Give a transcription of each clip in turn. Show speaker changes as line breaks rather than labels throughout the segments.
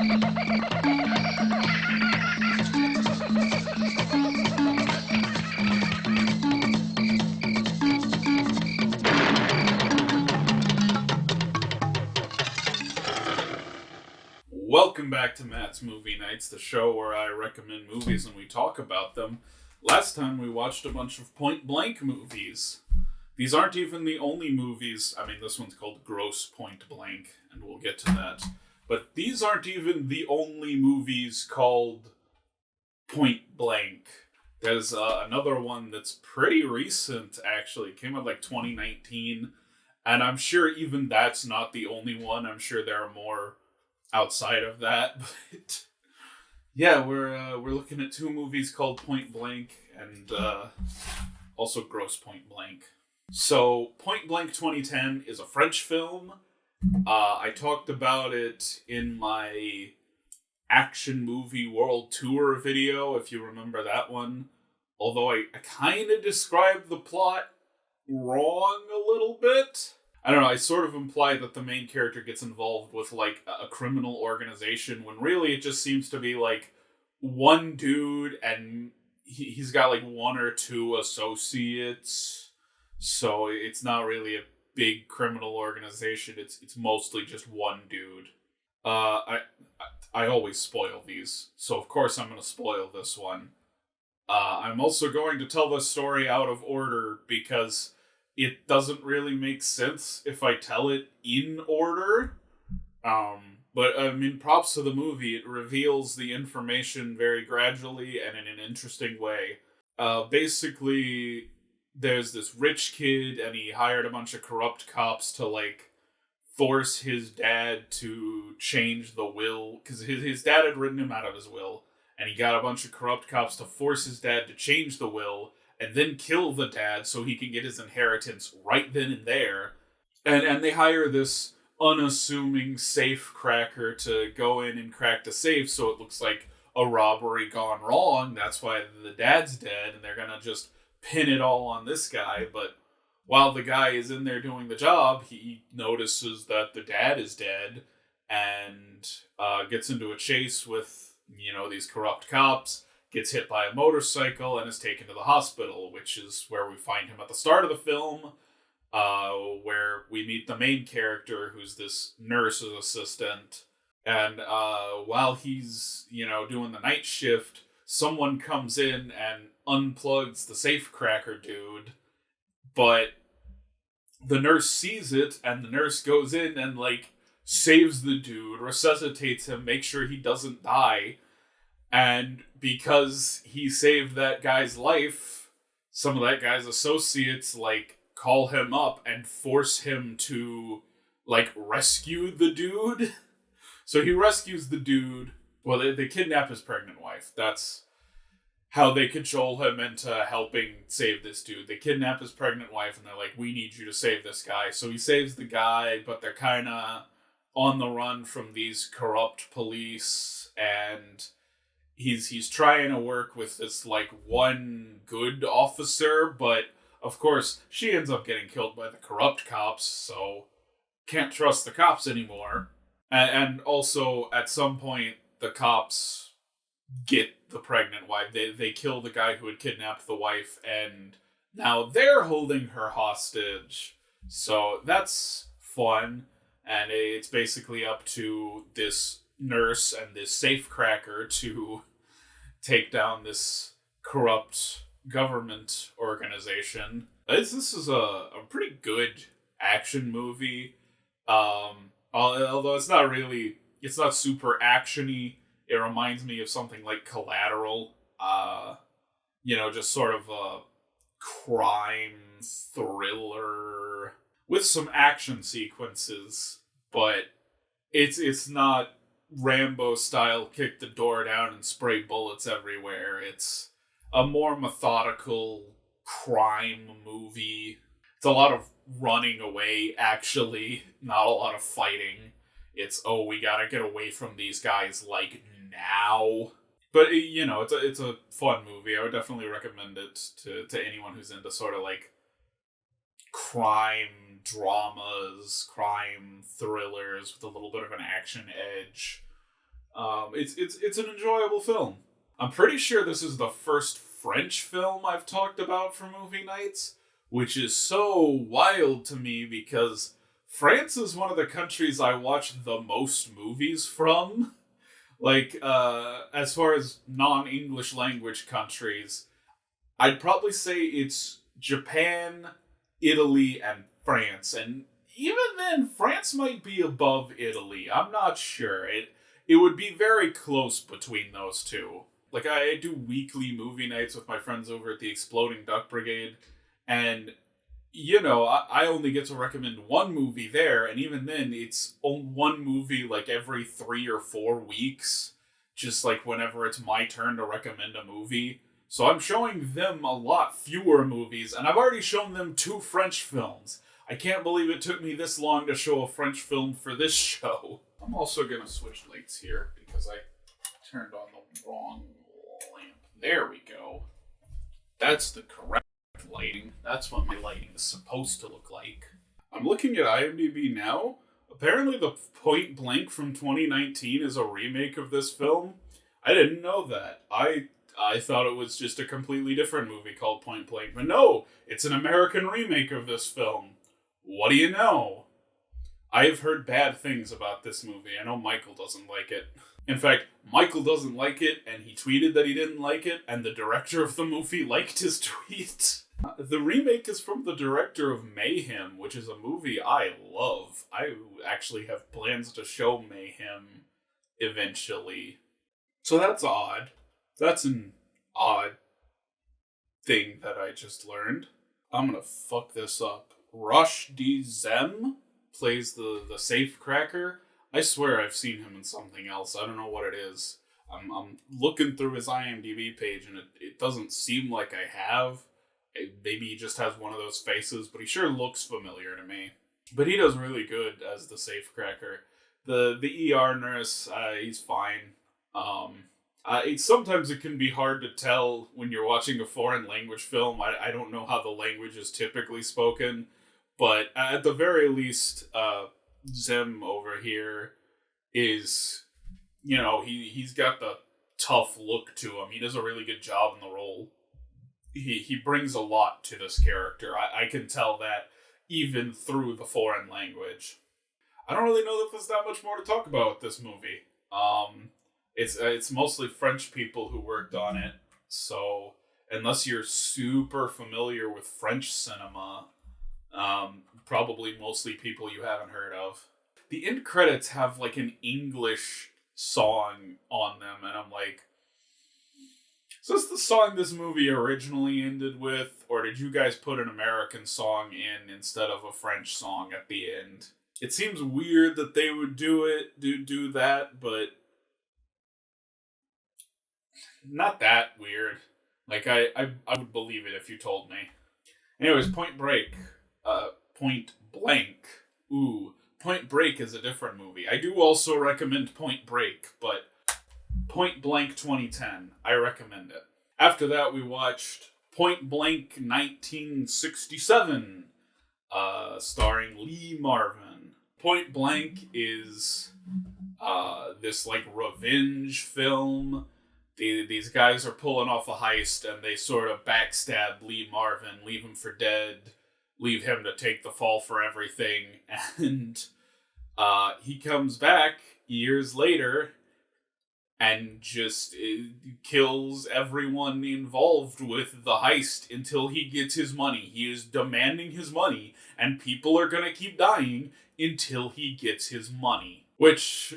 Welcome back to Matt's Movie Nights, the show where I recommend movies and we talk about them. Last time we watched a bunch of Point Blank movies. These aren't even the only movies. I mean, this one's called Grosse Point Blank, and we'll get to that. But these aren't even the only movies called Point Blank. There's another one that's pretty recent, actually. It came out like 2019. And I'm sure even that's not the only one. I'm sure there are more outside of that, but yeah, we're looking at two movies called Point Blank and also Grosse Point Blank. So Point Blank 2010 is a French film. I talked about it in my Action Movie World Tour video, if you remember that one. Although I kind of described the plot wrong a little bit. I don't know, I sort of imply that the main character gets involved with, like, a criminal organization, when really it just seems to be, like, one dude, and he's got, like, one or two associates, so it's not really a big criminal organization, it's mostly just one dude. I always spoil these, so of course I'm going to spoil this one. I'm also going to tell this story out of order, because it doesn't really make sense if I tell it in order. But, I mean, props to the movie. It reveals the information very gradually and in an interesting way. Basically, there's this rich kid, and he hired a bunch of corrupt cops to, like, force his dad to change the will. Because his dad had written him out of his will. And he got a bunch of corrupt cops to force his dad to change the will, and then kill the dad so he can get his inheritance right then and there. And they hire this unassuming safe cracker to go in and crack the safe so it looks like a robbery gone wrong. That's why the dad's dead, and they're gonna just pin it all on this guy. But while the guy is in there doing the job, he notices that the dad is dead and gets into a chase with, these corrupt cops. Gets hit by a motorcycle and is taken to the hospital, which is where we find him at the start of the film, where we meet the main character, who's this nurse's assistant. And while he's, doing the night shift, someone comes in and unplugs the safecracker dude, but the nurse sees it, and the nurse goes in and, like, saves the dude, resuscitates him, makes sure he doesn't die. And because he saved that guy's life, some of that guy's associates, like, call him up and force him to, like, rescue the dude. So he rescues the dude. Well, they kidnap his pregnant wife. That's how they cajole him into helping save this dude. They kidnap his pregnant wife, and they're like, we need you to save this guy. So he saves the guy, but they're kind of on the run from these corrupt police, and he's trying to work with this, like, one good officer, but of course she ends up getting killed by the corrupt cops, so can't trust the cops anymore. And also, at some point, the cops get the pregnant wife. They kill the guy who had kidnapped the wife, and now they're holding her hostage. So that's fun, and it's basically up to this nurse and this safecracker to take down this corrupt government organization. This is a pretty good action movie. Although it's not super action-y. It reminds me of something like Collateral. Just sort of a crime thriller with some action sequences, but it's not Rambo-style kick the door down and spray bullets everywhere. It's a more methodical crime movie. It's a lot of running away, actually, not a lot of fighting. It's, we gotta get away from these guys, like, now. But, it's a fun movie. I would definitely recommend it to anyone who's into sort of, like, crime dramas, crime thrillers with a little bit of an action edge. It's an enjoyable film. I'm pretty sure this is the first French film I've talked about for movie nights, which is so wild to me because France is one of the countries I watch the most movies from. Like, as far as non-English language countries, I'd probably say it's Japan, Italy, and France. And even then, France might be above Italy. I'm not sure. It would be very close between those two. Like, I do weekly movie nights with my friends over at the Exploding Duck Brigade, and, I only get to recommend one movie there, and even then, it's one movie, like, every 3 or 4 weeks, just, like, whenever it's my turn to recommend a movie. So I'm showing them a lot fewer movies, and I've already shown them 2 French films. I can't believe it took me this long to show a French film for this show. I'm also going to switch lights here, because I turned on the wrong lamp. There we go. That's the correct lighting. That's what my lighting is supposed to look like. I'm looking at IMDb now. Apparently the Point Blank from 2019 is a remake of this film. I didn't know that. I thought it was just a completely different movie called Point Blank. But no, it's an American remake of this film. What do you know? I've heard bad things about this movie. I know Michael doesn't like it. In fact, Michael doesn't like it, and he tweeted that he didn't like it, and the director of the movie liked his tweet. The remake is from the director of Mayhem, which is a movie I love. I actually have plans to show Mayhem eventually. So that's odd. That's an odd thing that I just learned. I'm gonna fuck this up. Rosh D. Zem plays the safecracker. I swear I've seen him in something else. I don't know what it is. I'm looking through his IMDb page, and it doesn't seem like I have. Maybe he just has one of those faces, but he sure looks familiar to me. But he does really good as the safecracker. The ER nurse, he's fine. Sometimes it can be hard to tell when you're watching a foreign language film. I don't know how the language is typically spoken, but at the very least, Zem over here is, he's got the tough look to him. He does a really good job in the role. He brings a lot to this character. I can tell that even through the foreign language. I don't really know that there's that much more to talk about with this movie. It's mostly French people who worked on it, so unless you're super familiar with French cinema, probably mostly people you haven't heard of. The end credits have like an English song on them, and I'm like, is this the song this movie originally ended with, or did you guys put an American song in instead of a French song at the end? It seems weird that they would do that, but not that weird. Like, I would believe it if you told me. Anyways, Point Blank. Ooh, Point Break is a different movie. I do also recommend Point Break, but Point Blank 2010, I recommend it. After that, we watched Point Blank 1967, starring Lee Marvin. Point Blank is this like revenge film. These guys are pulling off a heist, and they sort of backstab Lee Marvin, leave him for dead, leave him to take the fall for everything, and he comes back years later and just kills everyone involved with the heist until he gets his money. He is demanding his money, and people are gonna keep dying until he gets his money. Which,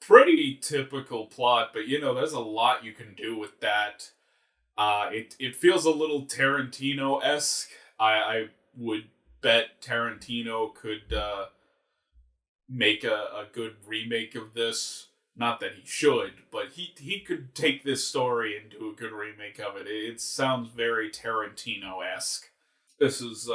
pretty typical plot, but there's a lot you can do with that. It feels a little Tarantino-esque. I would bet Tarantino could make a good remake of this. Not that he should, but he could take this story and do a good remake of it. It sounds very Tarantino-esque. This is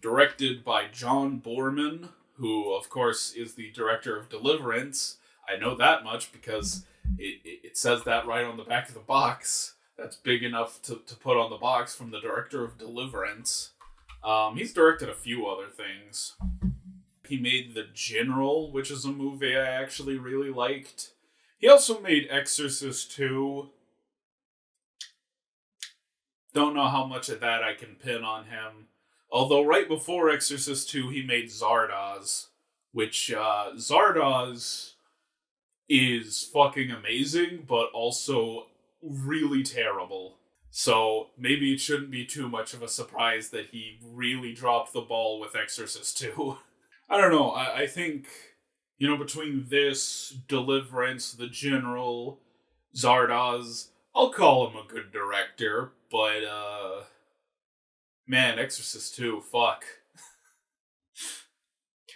directed by John Boorman, who, of course, is the director of Deliverance. I know that much because it says that right on the back of the box. That's big enough to put on the box from the director of Deliverance. He's directed a few other things. He made The General, which is a movie I actually really liked. He also made Exorcist 2. Don't know how much of that I can pin on him. Although right before Exorcist 2, he made Zardoz, which Zardoz is fucking amazing, but also really terrible. So maybe it shouldn't be too much of a surprise that he really dropped the ball with Exorcist 2. I don't know, I think, between this, Deliverance, The General, Zardoz, I'll call him a good director, but, man, Exorcist 2, fuck.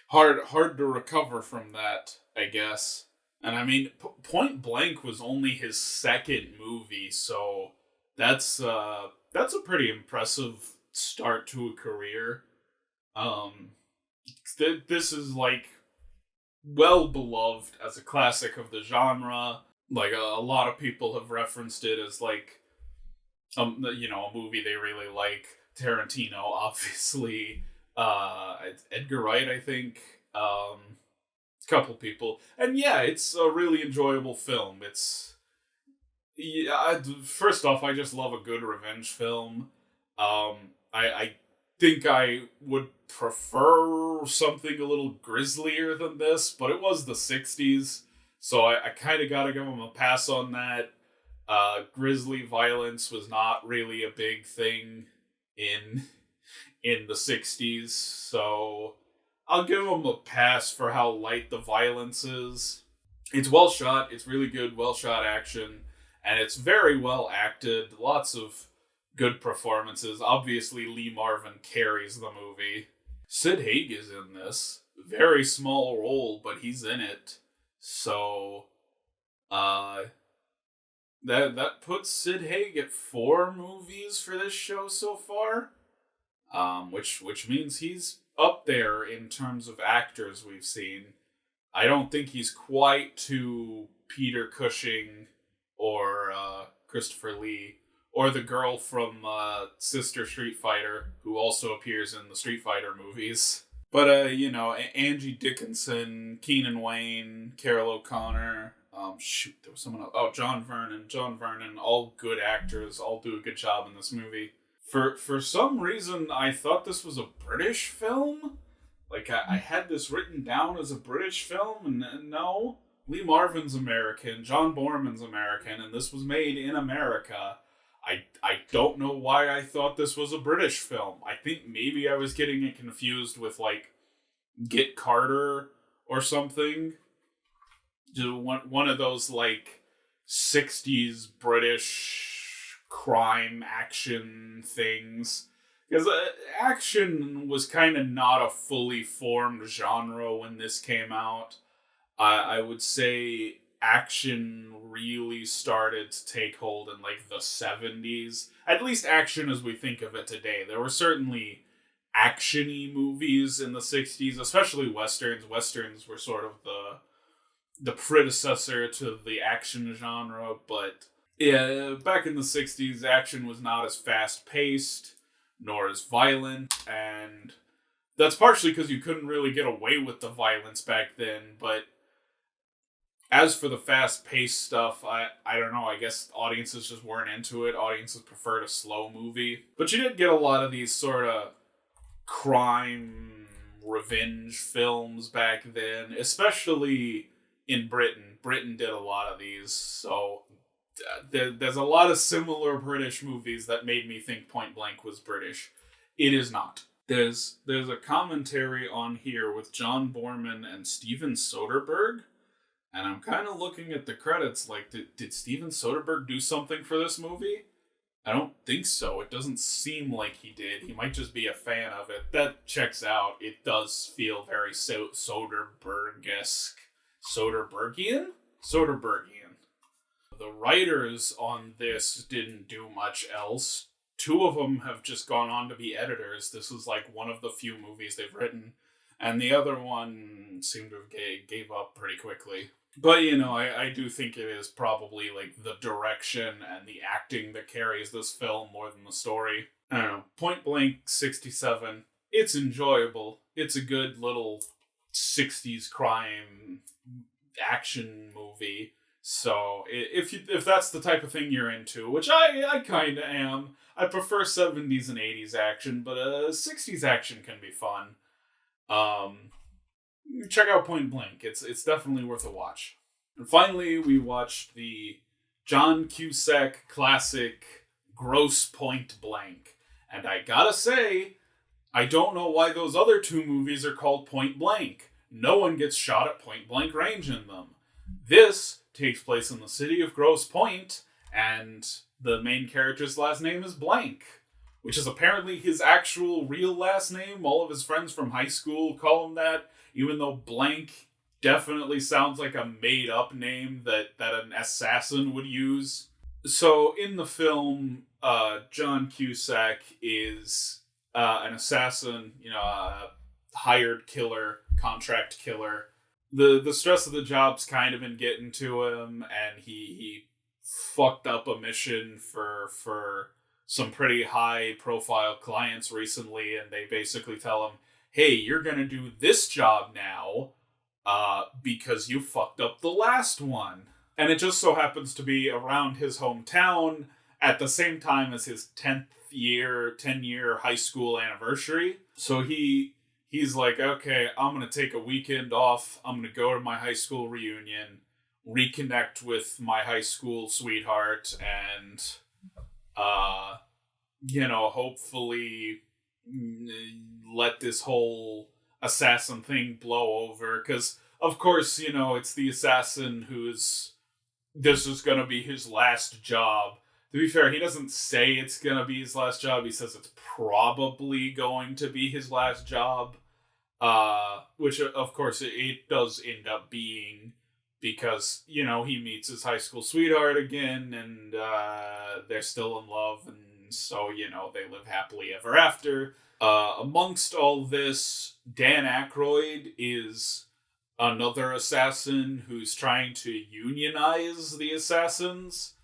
Hard to recover from that, I guess. And I mean, Point Blank was only his second movie, so that's a pretty impressive start to a career. This is like well beloved as a classic of the genre. Like a lot of people have referenced it as like a movie they really like. Tarantino, obviously. Edgar Wright, I think. A couple people. And yeah, it's a really enjoyable film. First off, I just love a good revenge film. I think I would prefer something a little grislier than this, but it was the 60s, so I kind of gotta give them a pass on that. Grisly violence was not really a big thing in the 60s, so I'll give them a pass for how light the violence is. It's well shot, it's really good, well shot action, and it's very well acted. Lots of good performances. Obviously, Lee Marvin carries the movie. Sid Haig is in this. Very small role, but he's in it. So, that puts Sid Haig at 4 movies for this show so far. Which means he's up there in terms of actors we've seen. I don't think he's quite to Peter Cushing or Christopher Lee, or the girl from Sister Street Fighter, who also appears in the Street Fighter movies. But, Angie Dickinson, Keenan Wayne, Carol O'Connor, there was someone else. Oh, John Vernon, all good actors, all do a good job in this movie. For some reason, I thought this was a British film. Like, I had this written down as a British film, and no. Lee Marvin's American, John Borman's American, and this was made in America. I don't know why I thought this was a British film. I think maybe I was getting it confused with, like, Get Carter or something. Just one of those, like, 60s British crime action things. Because action was kind of not a fully formed genre when this came out. I would say action really started to take hold in like the 70s. At least action as we think of it today. There were certainly action-y movies in the 60s, especially westerns. Westerns were sort of the predecessor to the action genre, but yeah, back in the 60s, action was not as fast-paced, nor as violent, and that's partially because you couldn't really get away with the violence back then, but as for the fast-paced stuff, I don't know, I guess audiences just weren't into it. Audiences preferred a slow movie. But you did get a lot of these sort of crime, revenge films back then, especially in Britain. Britain did a lot of these, so there's a lot of similar British movies that made me think Point Blank was British. It is not. There's a commentary on here with John Borman and Steven Soderbergh, and I'm kind of looking at the credits like, did Steven Soderbergh do something for this movie? I don't think so. It doesn't seem like he did. He might just be a fan of it. That checks out. It does feel very Soderbergh-esque. Soderbergian? Soderbergian. The writers on this didn't do much else. 2 of them have just gone on to be editors. This is like one of the few movies they've written. And the other one seemed to have gave up pretty quickly. But, I do think it is probably like the direction and the acting that carries this film more than the story. I don't know. Point Blank 67. It's enjoyable. It's a good little 60s crime action movie. So if that's the type of thing you're into, which I kind of am, I prefer 70s and 80s action, but 60s action can be fun. Check out Point Blank. It's definitely worth a watch. And finally, we watched the John Cusack classic Grosse Point Blank. And I gotta say, I don't know why those other two movies are called Point Blank. No one gets shot at point blank range in them. This takes place in the city of Grosse Point, and the main character's last name is Blank, which is apparently his actual real last name. All of his friends from high school call him that, even though Blank definitely sounds like a made-up name that an assassin would use. So in the film, John Cusack is an assassin, a hired killer, contract killer. The stress of the job's kind of been getting to him, and he fucked up a mission for some pretty high profile clients recently, and they basically tell him, hey, you're gonna do this job now because you fucked up the last one. And it just so happens to be around his hometown at the same time as his 10-year high school anniversary. So he's like, okay, I'm going to take a weekend off. I'm going to go to my high school reunion, reconnect with my high school sweetheart, and, hopefully let this whole assassin thing blow over. Because, of course, it's the assassin this is going to be his last job. To be fair, he doesn't say it's going to be his last job. He says it's probably going to be his last job. Which, of course, it does end up being, because, he meets his high school sweetheart again, and they're still in love, and so, they live happily ever after. Amongst all this, Dan Aykroyd is another assassin who's trying to unionize the assassins,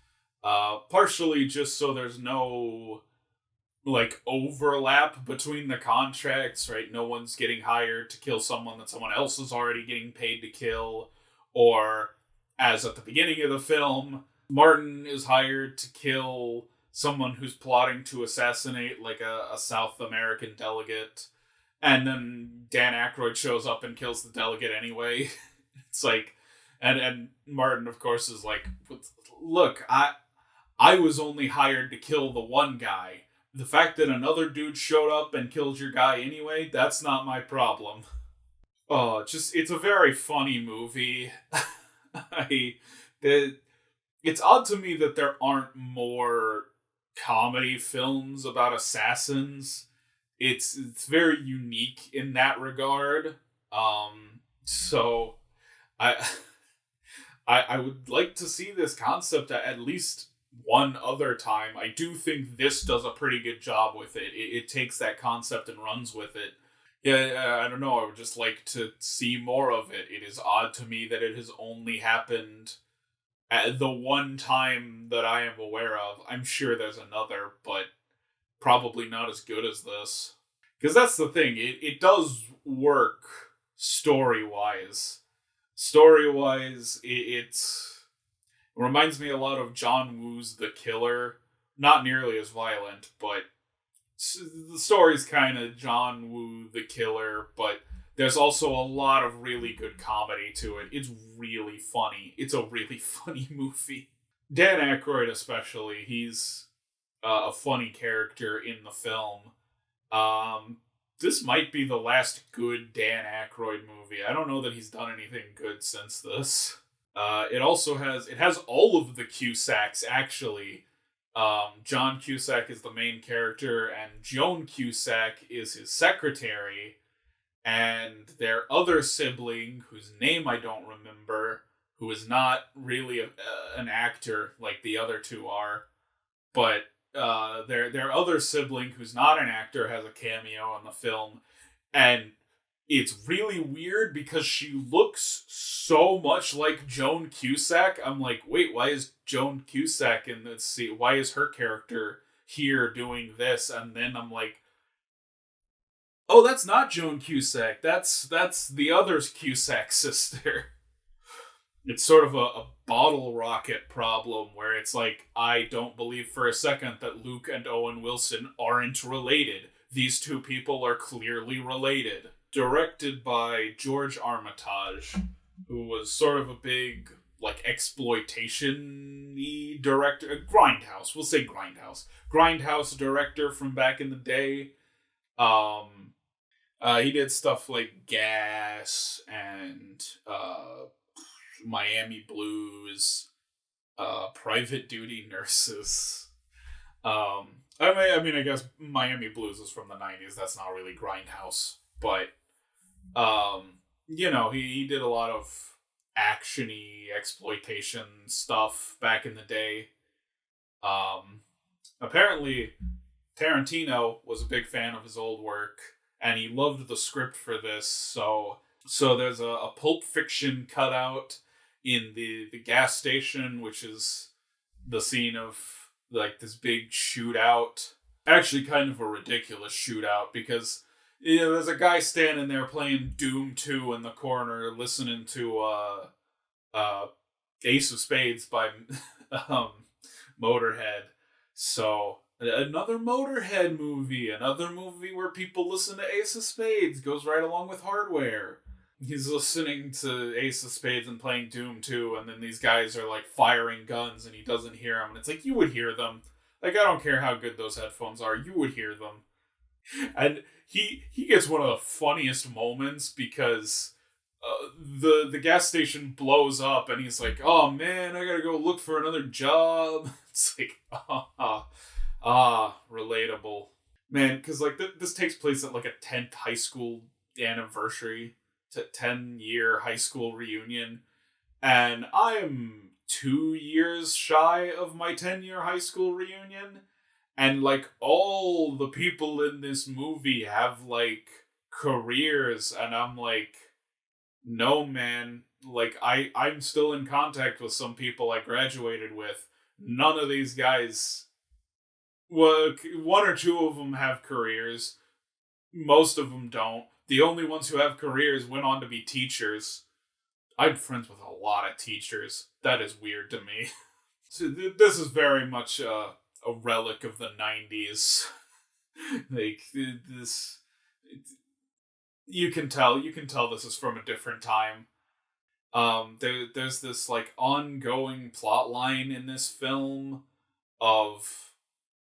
partially just so there's no overlap between the contracts, right? No one's getting hired to kill someone that someone else is already getting paid to kill, or as at the beginning of the film, Martin is hired to kill someone who's plotting to assassinate a South American delegate. And then Dan Aykroyd shows up and kills the delegate anyway. It's like, and Martin, of course, is like, look, I was only hired to kill the one guy. The fact that another dude showed up and killed your guy anyway, that's not my problem. Oh, it's a very funny movie. It's odd to me that there aren't more comedy films about assassins. It's very unique in that regard. So I would like to see this concept at least one other time. I do think this does a pretty good job with it. It takes that concept and runs with it. Yeah, I don't know. I would just like to see more of it. It is odd to me that it has only happened at the one time that I am aware of. I'm sure there's another, but probably not as good as this. Because that's the thing. It does work story-wise. Story-wise, it reminds me a lot of John Woo's The Killer. Not nearly as violent, but the story's kind of John Woo, The Killer, but there's also a lot of really good comedy to it. It's really funny. It's a really funny movie. Dan Aykroyd especially, he's a funny character in the film. This might be the last good Dan Aykroyd movie. I don't know that he's done anything good since this. It has all of the Cusacks, actually. John Cusack is the main character, and Joan Cusack is his secretary, and their other sibling, whose name I don't remember, who is not really an actor like the other two are, but their other sibling, who's not an actor, has a cameo in the film, and it's really weird because she looks so much like Joan Cusack. I'm like, wait, why is Joan Cusack in this scene? Why is her character here doing this? And then I'm like, Oh, that's not Joan Cusack. That's the other Cusack sister. It's sort of a bottle rocket problem where it's like, I don't believe for a second that Luke and Owen Wilson aren't related. These two people are clearly related. Directed by George Armitage, who was sort of a big, like, exploitation-y director. Grindhouse. We'll say Grindhouse. Grindhouse director from back in the day. He did stuff like Gas and Miami Blues, Private Duty Nurses. I guess Miami Blues is from the 90s. That's not really Grindhouse. But, he did a lot of action-y exploitation stuff back in the day. Apparently, Tarantino was a big fan of his old work, and he loved the script for this, so there's a Pulp Fiction cutout in the gas station, which is the scene of, like, this big shootout. Actually, kind of a ridiculous shootout, because there's a guy standing there playing Doom 2 in the corner, listening to Ace of Spades by Motorhead. So, another Motorhead movie, another movie where people listen to Ace of Spades, goes right along with Hardware. He's listening to Ace of Spades and playing Doom 2, and then these guys are, like, firing guns, and he doesn't hear them. And it's like, you would hear them. Like, I don't care how good those headphones are, you would hear them. And he gets one of the funniest moments, because the gas station blows up, and he's like, oh man, I gotta go look for another job. It's like, relatable. Man, because, like, this takes place at, like, a 10th high school anniversary, 10-year high school reunion, and I am 2 years shy of my 10-year high school reunion, and, like, all the people in this movie have, like, careers, and I'm like, no, man, like, I'm still in contact with some people I graduated with. None of these guys, well, one or two of them have careers. Most of them don't. The only ones who have careers went on to be teachers. I'm friends with a lot of teachers. That is weird to me. So this is very much a relic of the 90s. Like, this... You can tell this is from a different time. There's this, like, ongoing plot line in this film of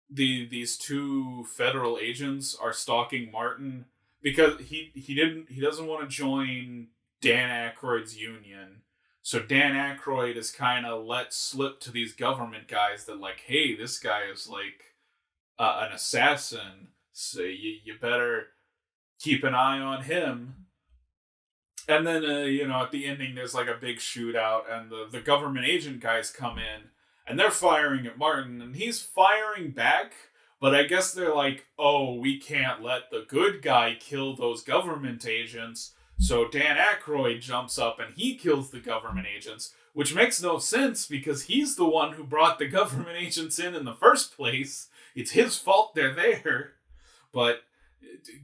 these two federal agents are stalking Martin because he doesn't want to join Dan Aykroyd's union. So Dan Aykroyd is kind of let slip to these government guys that, like, hey, this guy is, like, an assassin, so you better keep an eye on him. And then, at the ending, there's, like, a big shootout, and the government agent guys come in, and they're firing at Martin, and he's firing back, but I guess they're like, oh, we can't let the good guy kill those government agents, so Dan Aykroyd jumps up and he kills the government agents, which makes no sense because he's the one who brought the government agents in the first place. It's his fault they're there, but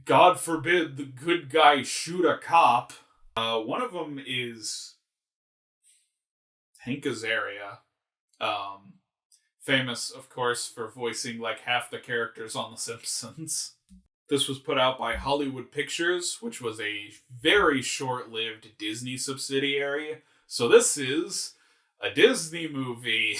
God forbid the good guy shoot a cop. One of them is Hank Azaria. Famous, of course, for voicing, like, half the characters on The Simpsons. This was put out by Hollywood Pictures, which was a very short-lived Disney subsidiary. So this is a Disney movie.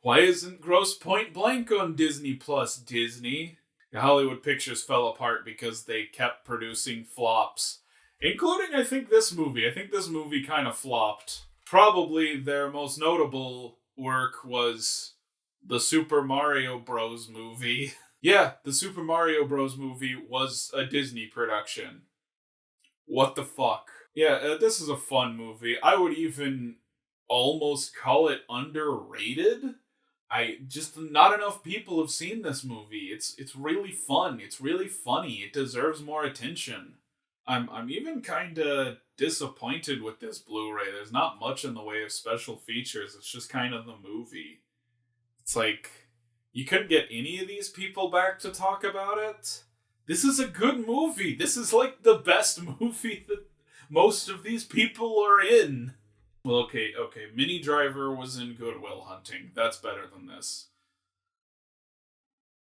Why isn't Grosse Point Blank on Disney Plus, Disney? Hollywood Pictures fell apart because they kept producing flops. Including, I think, this movie. I think this movie kind of flopped. Probably their most notable work was the Super Mario Bros. Movie. Yeah, the Super Mario Bros. Movie was a Disney production. What the fuck? Yeah, this is a fun movie. I would even almost call it underrated. Not enough people have seen this movie. It's really fun. It's really funny. It deserves more attention. I'm even kind of disappointed with this Blu-ray. There's not much in the way of special features. It's just kind of the movie. It's like, you couldn't get any of these people back to talk about it. This is a good movie. This is like the best movie that most of these people are in. Well, okay. Minnie Driver was in Good Will Hunting. That's better than this.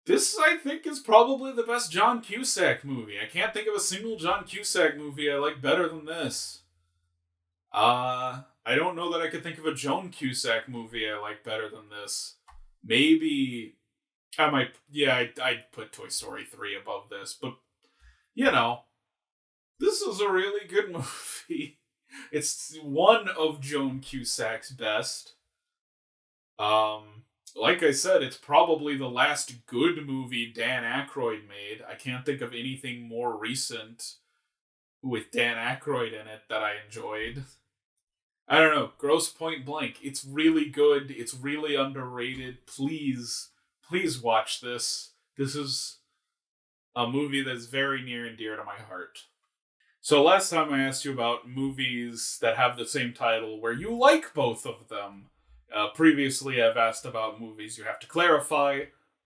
This, I think, is probably the best John Cusack movie. I can't think of a single John Cusack movie I like better than this. I don't know that I could think of a Joan Cusack movie I like better than this. Maybe I might, yeah, I'd put Toy Story 3 above this, but, you know, this is a really good movie. It's one of Joan Cusack's best. Like I said, it's probably the last good movie Dan Aykroyd made. I can't think of anything more recent with Dan Aykroyd in it that I enjoyed. I don't know. Grosse Point Blank. It's really good. It's really underrated. Please watch this. This is a movie that's very near and dear to my heart. So last time I asked you about movies that have the same title where you like both of them. Previously I've asked about movies you have to clarify,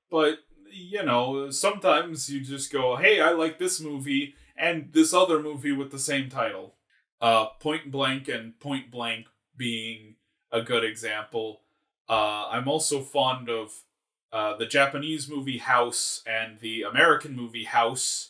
but, you know, sometimes you just go, hey, I like this movie and this other movie with the same title. Point Blank and Point Blank being a good example. I'm also fond of the Japanese movie House and the American movie House.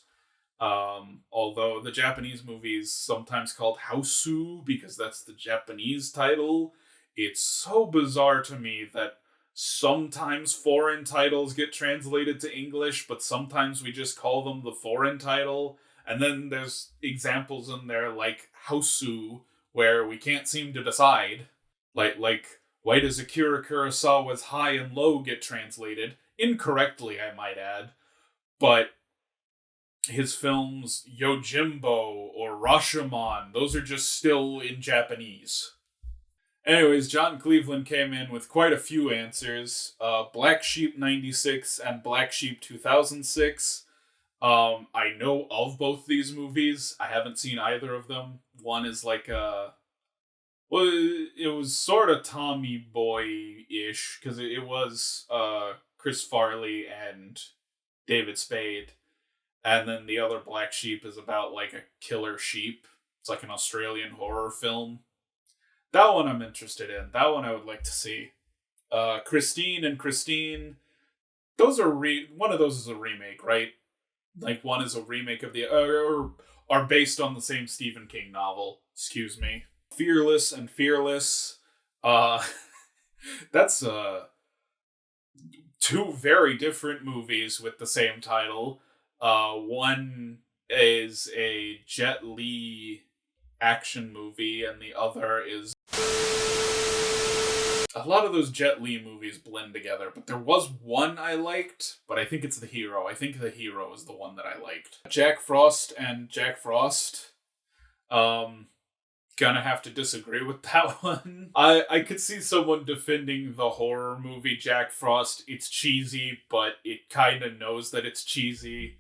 Although the Japanese movie is sometimes called Hausu because that's the Japanese title. It's so bizarre to me that sometimes foreign titles get translated to English, but sometimes we just call them the foreign title. And then there's examples in there like Hausu, where we can't seem to decide. Like why does Akira Kurosawa's High and Low get translated? Incorrectly, I might add. But his films Yojimbo or Rashomon, those are just still in Japanese. Anyways, John Cleveland came in with quite a few answers. Black Sheep 96 and Black Sheep 2006. I know of both these movies. I haven't seen either of them. One is like well, it was sort of Tommy Boy-ish, because it was Chris Farley and David Spade. And then the other Black Sheep is about like a killer sheep. It's like an Australian horror film. That one I'm interested in. That one I would like to see. Christine and Christine. Those are one of those is a remake, right? Like one is a remake of the or are based on the same Stephen King novel. Excuse me. Fearless and Fearless. That's two very different movies with the same title. One is a Jet Li action movie, and the other is... A lot of those Jet Li movies blend together, but there was one I liked, but I think it's The Hero. I think The Hero is the one that I liked. Jack Frost and Jack Frost. Gonna have to disagree with that one. I could see someone defending the horror movie Jack Frost. It's cheesy, but it kind of knows that it's cheesy.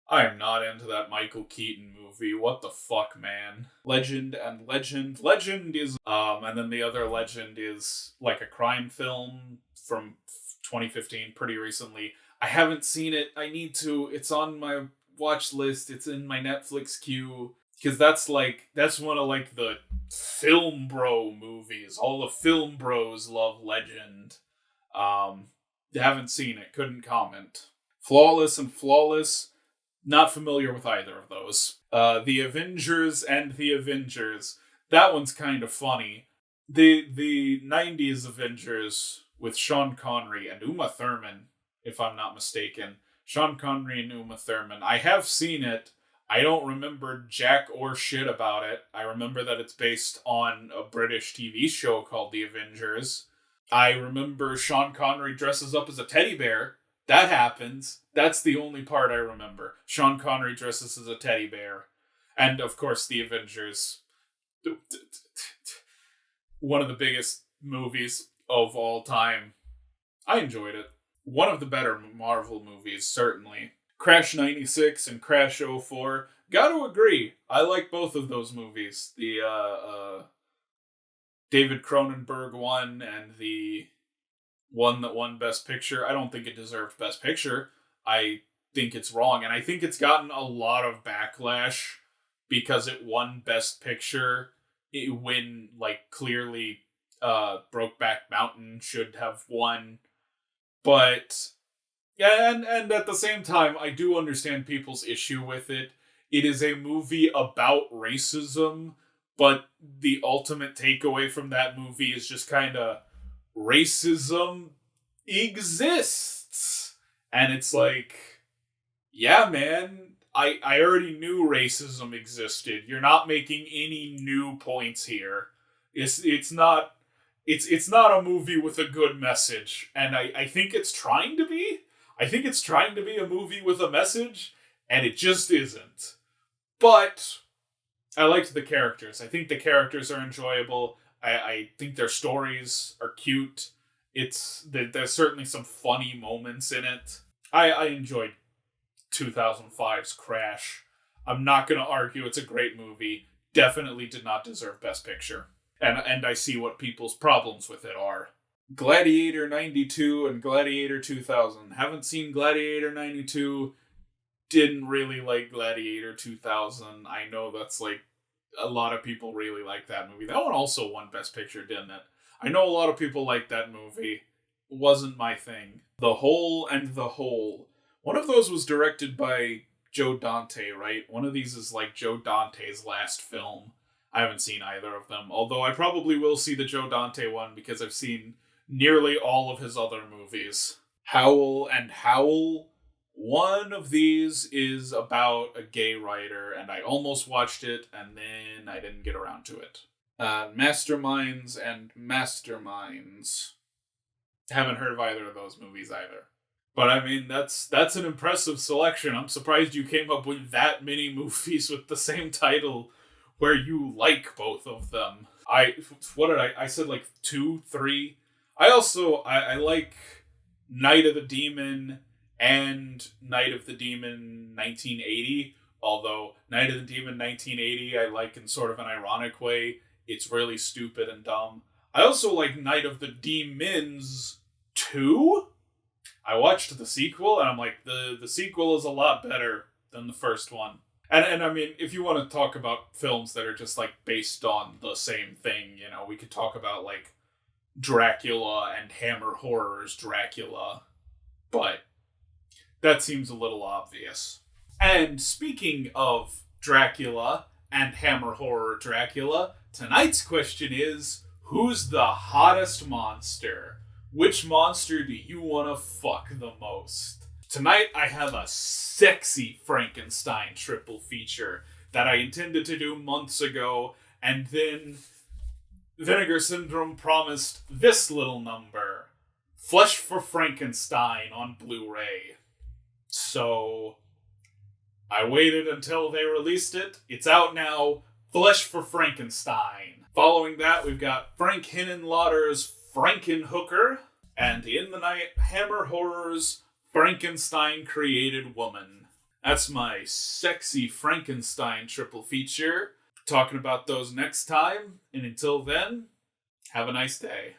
I am not into that Michael Keaton movie. What the fuck, man? Legend and Legend. Legend is, and then the other Legend is like a crime film from 2015, pretty recently. I haven't seen it. I need to. It's on my watch list. It's in my Netflix queue. Because that's one of like the film bro movies. All the film bros love Legend. Haven't seen it. Couldn't comment. Flawless and Flawless. Not familiar with either of those. The Avengers and the Avengers. That one's kind of funny. The 90s Avengers with Sean Connery and Uma Thurman, if I'm not mistaken. Sean Connery and Uma Thurman. I have seen it. I don't remember jack or shit about it. I remember that it's based on a British TV show called The Avengers. I remember Sean Connery dresses up as a teddy bear. That happens. That's the only part I remember. Sean Connery dresses as a teddy bear. And, of course, The Avengers. One of the biggest movies of all time. I enjoyed it. One of the better Marvel movies, certainly. Crash 96 and Crash 04. Gotta agree. I like both of those movies. The David Cronenberg one and the one that won Best Picture. I don't think it deserved Best Picture. I think it's wrong. And I think it's gotten a lot of backlash because it won Best Picture when, like, clearly Brokeback Mountain should have won. But, yeah, and at the same time, I do understand people's issue with it. It is a movie about racism, but the ultimate takeaway from that movie is just kind of racism exists. And it's like, yeah, man, I already knew racism existed. You're not making any new points here. It's not a movie with a good message, and I think it's trying to be. I think it's trying to be a movie with a message, and it just isn't. But I liked the characters. I think the characters are enjoyable. I think their stories are cute. There's certainly some funny moments in it. I enjoyed 2005's Crash. I'm not going to argue it's a great movie. Definitely did not deserve Best Picture. And I see what people's problems with it are. Gladiator 92 and Gladiator 2000. Haven't seen Gladiator 92. Didn't really like Gladiator 2000. I know that's like, a lot of people really like that movie. That one also won Best Picture, didn't it? I know a lot of people like that movie. Wasn't my thing. The Hole and the Hole. One of those was directed by Joe Dante, right? One of these is like Joe Dante's last film. I haven't seen either of them, although I probably will see the Joe Dante one because I've seen nearly all of his other movies. Howl and Howl. One of these is about a gay writer, and I almost watched it, and then I didn't get around to it. Masterminds and Masterminds. Haven't heard of either of those movies either. But I mean, that's an impressive selection. I'm surprised you came up with that many movies with the same title where you like both of them. I said like 2, 3. I like Night of the Demon and Night of the Demon 1980. Although Night of the Demon 1980 I like in sort of an ironic way. It's really stupid and dumb. I also like Night of the Demons 2. I watched the sequel, and I'm like, the sequel is a lot better than the first one. And I mean, if you want to talk about films that are just, like, based on the same thing, you know, we could talk about, like, Dracula and Hammer Horror's Dracula. But that seems a little obvious. And speaking of Dracula and Hammer Horror Dracula, tonight's question is, who's the hottest monster? Which monster do you want to fuck the most? Tonight I have a sexy Frankenstein triple feature that I intended to do months ago, and then Vinegar Syndrome promised this little number. Flesh for Frankenstein on Blu-ray. So I waited until they released it. It's out now. Flesh for Frankenstein. Following that, we've got Frank Henenlotter's Frankenhooker, and in the night, Hammer Horror's Frankenstein Created Woman. That's my sexy Frankenstein triple feature. Talking about those next time, and until then, have a nice day.